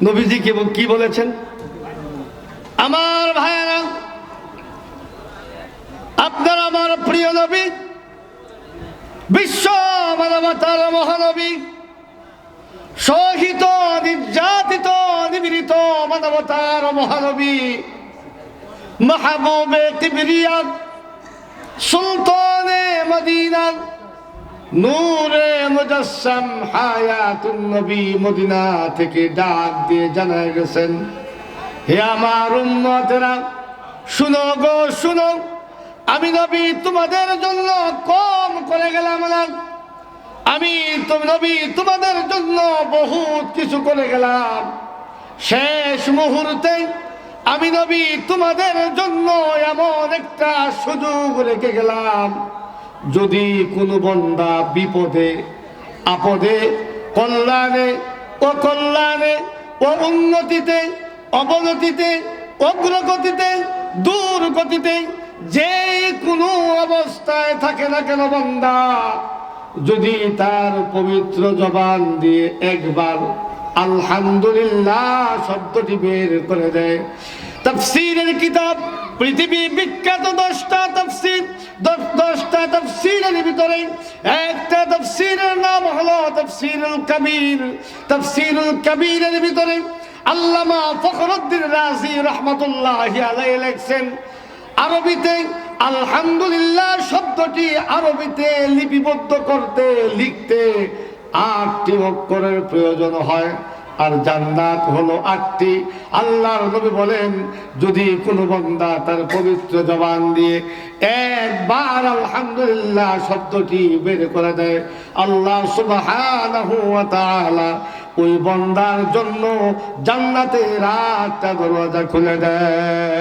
নবীজি কি বলেছেন? আমার ভাইয়েরা, আপনার আমার প্রিয় নবী, বিশ্ব মানবতার মহানবী, শোষিত নির্যাতিত নিপীড়িত মানবতার মহানবী, মাহবুবে কিবরিয়া, সুলতানে মদিনা, নূরে মুজাসসাম হায়াতুন নবী মদিনা থেকে ডাক দিয়ে জানায় গেছেন, হে আমার উম্মতেরা, শুনো গো শুনো, আমি নবী তোমাদের জন্য কম করে গেলাম না, আমি নবী তোমাদের জন্য বহুত কিছু করে গেলাম। শেষ মুহূর্তে আমি নবী তোমাদের জন্য এমন একটা সুযোগ রেখে গেলাম, যদি কোনো বান্দা বিপদে আপদে, কল্যাণে অকল্যাণে, ও উন্নতিতে অবনতিতে, অগ্রগতিতে দুর্গতিতে, যে কোনো অবস্থায় থাকে না কেন বান্দা, যদি তার পবিত্র জবান দিয়ে একবার আলহামদুলিল্লাহ শব্দটি বের করে দেয়, তাফসীরের কিতাব, পৃথিবী বিখ্যাত 10টা তাফসীর, 10টা তাফসীরের ভিতরে একটা তাফসীরের নাম হলো তাফসীরুল কবীর। তাফসীরুল কবীরের ভিতরে আল্লামা ফখরুদ্দীন রাজি রাহমাতুল্লাহি আলাইহি লিখছেন, আরবিতে আলহামদুলিল্লাহ শব্দটি আরবিতে লিপিবদ্ধ করতে লিখতে 8টি অক্ষরের প্রয়োজন হয়, আর জান্নাত হলো 8টি। আল্লাহর নবী বলেন, যদি কোনো বান্দা তার পবিত্র জবান দিয়ে একবার আলহামদুলিল্লাহ শব্দটি বের করে দেয়, আল্লাহ সুবহানাহু ওয়া তাআলা ওই বান্দার জন্য জান্নাতের 8টা দরওয়াজা খুলে দেয়।